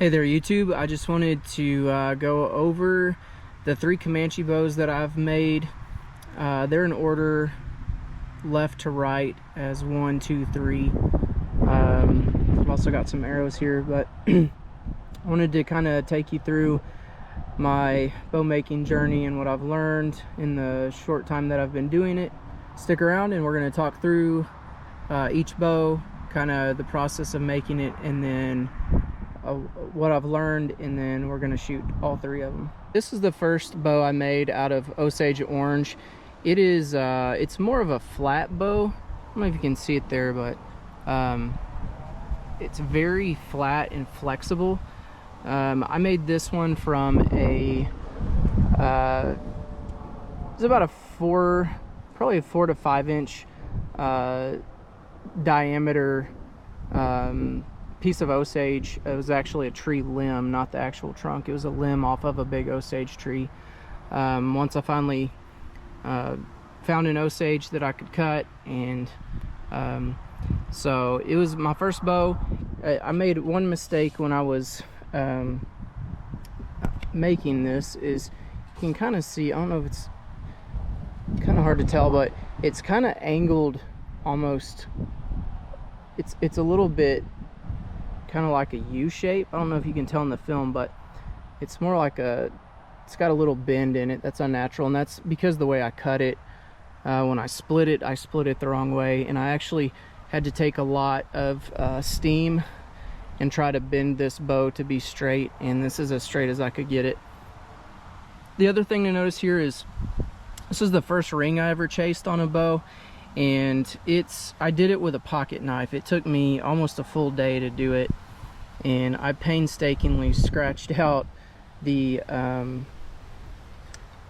Hey there YouTube, I just wanted to go over the 3 Comanche bows that I've made. They're in order left to right as 1, 2, 3. I've also got some arrows here, but I wanted to kind of take you through my bow making journey and what I've learned in the short time that I've been doing it. Stick around and we're going to talk through each bow, kind of the process of making it, and then what I've learned, and then we're gonna shoot all 3 of them. This is the first bow I made out of Osage orange. It is it's more of a flat bow. I don't know if you can see it there, but it's very flat and flexible. I made this one from a it's about a probably a 4 to 5 inch diameter piece of Osage. It was actually a tree limb, not the actual trunk. It was a limb off of a big Osage tree. Once I finally found an Osage that I could cut, and so it was my first bow. I made one mistake when I was making this. Is you can kind of see, I don't know if it's kind of hard to tell, but it's kind of angled almost. It's a little bit kind of like a U shape. I don't know if you can tell in the film, but it's more like it's got a little bend in it. That's unnatural, and that's because the way I cut it. When I split it the wrong way, and I actually had to take a lot of steam and try to bend this bow to be straight, and this is as straight as I could get it. The other thing to notice here is this is the first ring I ever chased on a bow, and I did it with a pocket knife. It took me almost a full day to do it, and I painstakingly scratched out the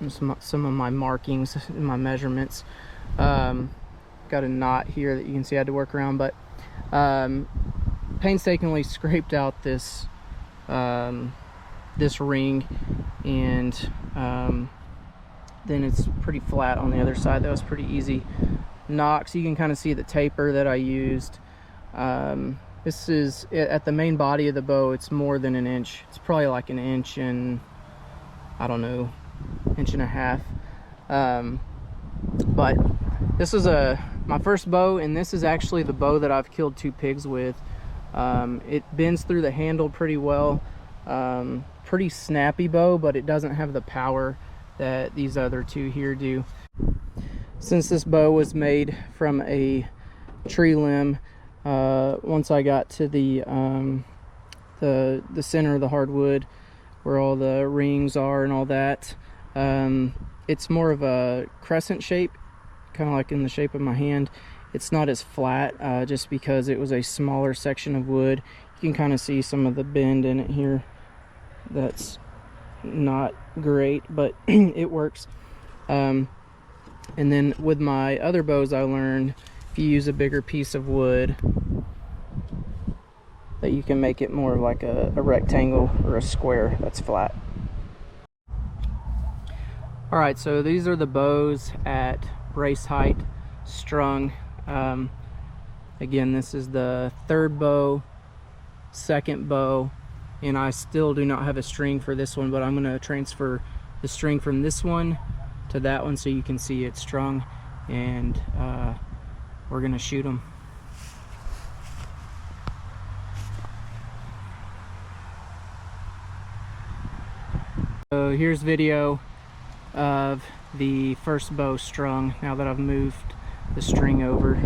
some of my markings, my measurements. Got a knot here that you can see I had to work around, but painstakingly scraped out this this ring, and then it's pretty flat on the other side. That was pretty easy. Knocks, you can kind of see the taper that I used. This is at the main body of the bow. It's more than an inch. It's probably like an inch and, I don't know, inch and a half. But this is my first bow, and this is actually the bow that I've killed 2 pigs with. It bends through the handle pretty well. Pretty snappy bow, but it doesn't have the power that these other 2 here do. Since this bow was made from a tree limb, once I got to the center of the hardwood where all the rings are and all that, it's more of a crescent shape, kind of like in the shape of my hand. It's not as flat, just because it was a smaller section of wood. You can kind of see some of the bend in it here. That's not great, but it works. And then with my other bows, I learned if you use a bigger piece of wood, that you can make it more like a rectangle or a square that's flat. Alright, so these are the bows at brace height, strung. Again, this is the 3rd bow, 2nd bow, and I still do not have a string for this one, but I'm going to transfer the string from this one to that one so you can see it strung, and we're gonna shoot them. So here's video of the first bow strung now that I've moved the string over.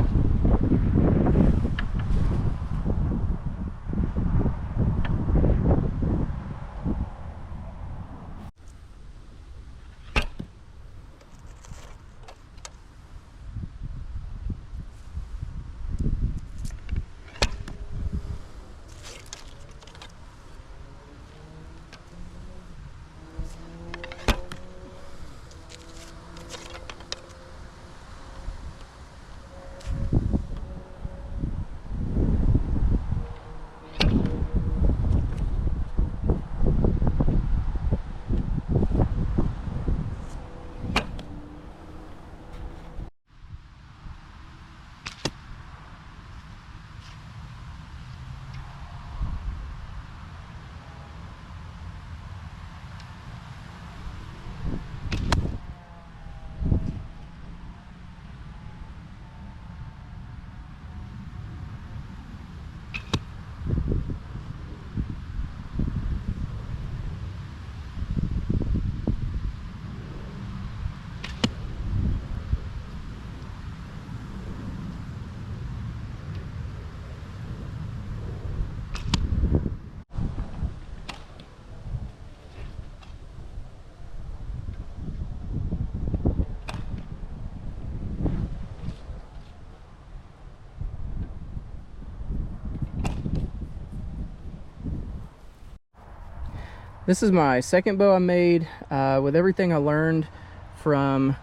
This is my second bow I made. With everything I learned from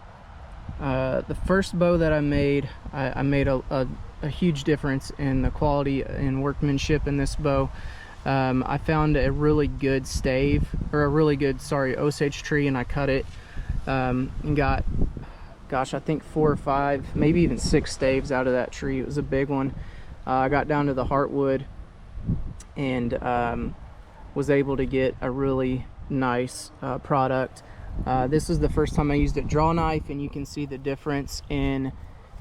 the first bow that I made, I made a huge difference in the quality and workmanship in this bow. I found a really good stave, or a really good, Osage tree, and I cut it and got, gosh, I think 4 or 5, maybe even 6 staves out of that tree. It was a big one. I got down to the heartwood and was able to get a really nice product. This is the first time I used a draw knife, and you can see the difference in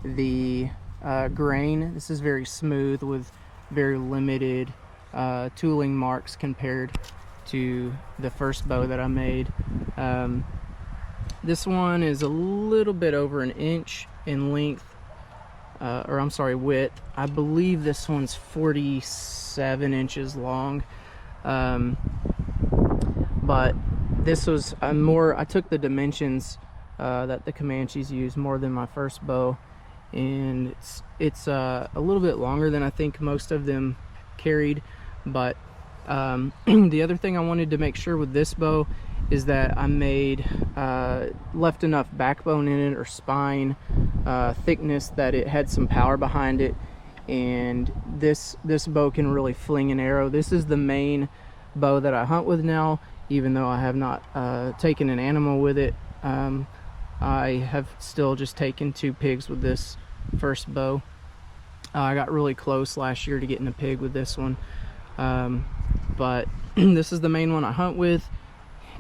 the grain. This is very smooth with very limited tooling marks compared to the first bow that I made. This one is a little bit over 1 inch in length, or I'm sorry, width. I believe this one's 47 inches long. But this was I took the dimensions that the Comanches use more than my first bow, and it's a little bit longer than I think most of them carried. But the other thing I wanted to make sure with this bow is that I left enough backbone in it, or spine thickness, that it had some power behind it, and this bow can really fling an arrow. This is the main bow that I hunt with now, even though I have not taken an animal with it. I have still just taken 2 pigs with this first bow. I got really close last year to getting a pig with this one, but this is the main one I hunt with.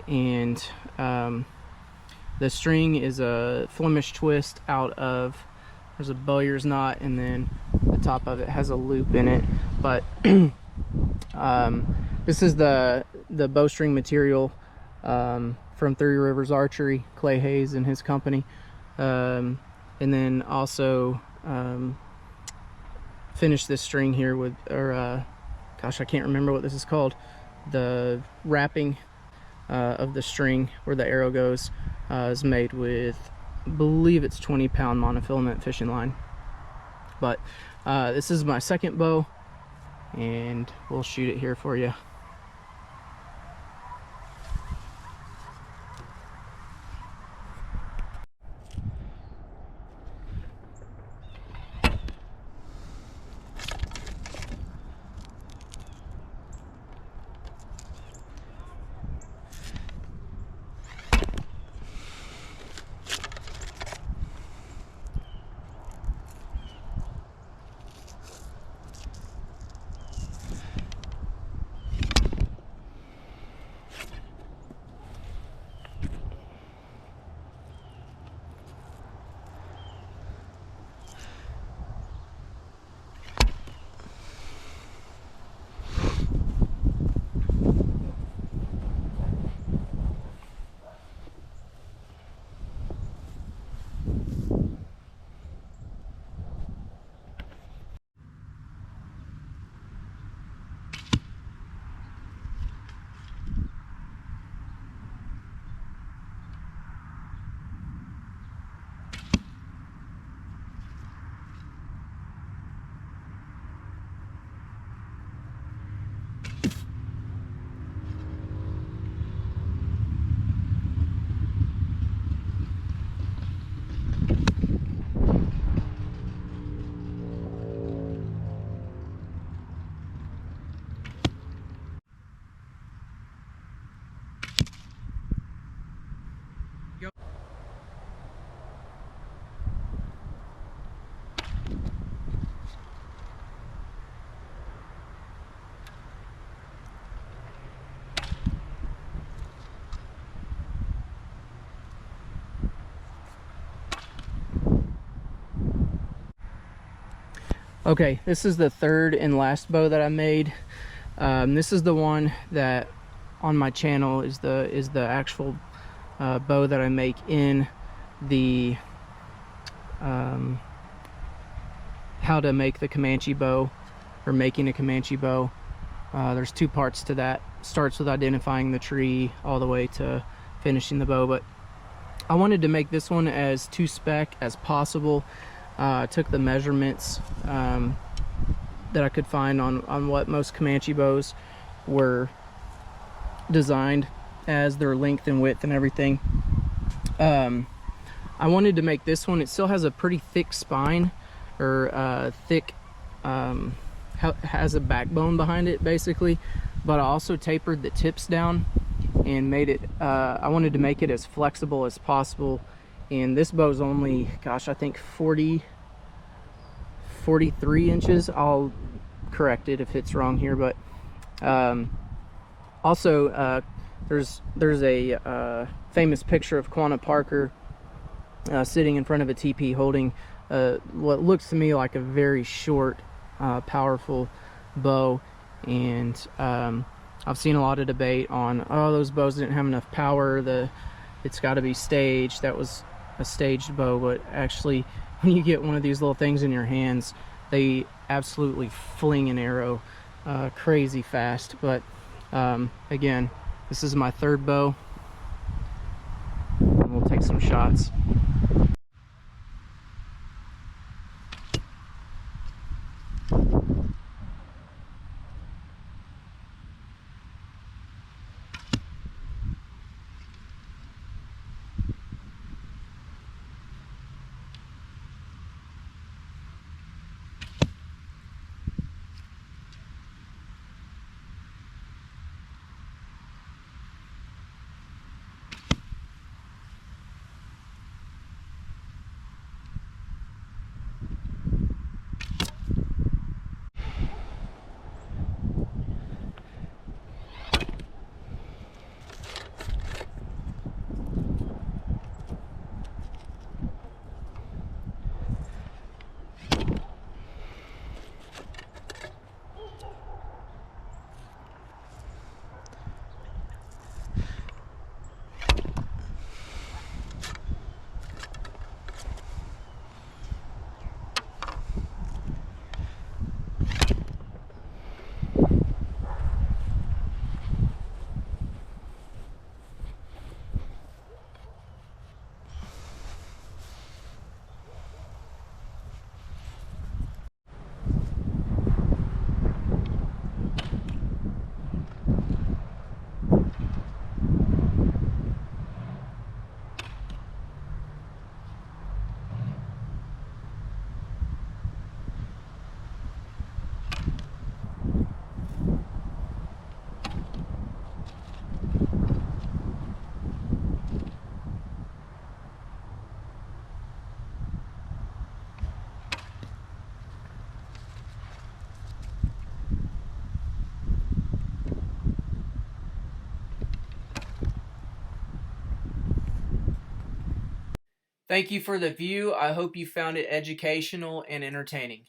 And the string is a Flemish twist out of, there's a bowyer's knot, and then the top of it has a loop in it. But this is the bowstring material from Three Rivers Archery, Clay Hayes and his company. And then also finished this string here with, gosh, I can't remember what this is called. The wrapping of the string where the arrow goes is made with, I believe it's 20-pound monofilament fishing line. But this is my second bow, and we'll shoot it here for you. Okay, this is the third and last bow that I made. This is the one that on my channel is the actual bow that I make in the how to make the Comanche bow, or making a Comanche bow. There's 2 parts to that. Starts with identifying the tree all the way to finishing the bow, but I wanted to make this one as 2-spec as possible. I took the measurements that I could find on what most Comanche bows were designed as their length and width and everything. I wanted to make this one, it still has a pretty thick spine, or thick, has a backbone behind it basically, but I also tapered the tips down and made it, I wanted to make it as flexible as possible. And this bow's only, gosh, I think 43 inches. I'll correct it if it's wrong here, but also there's a famous picture of Quanah Parker sitting in front of a teepee holding what looks to me like a very short, powerful bow. And I've seen a lot of debate on, oh, those bows didn't have enough power, it's got to be staged. That was a staged bow. But actually, when you get one of these little things in your hands, they absolutely fling an arrow crazy fast. But again, this is my third bow, and we'll take some shots. Thank you for the view. I hope you found it educational and entertaining.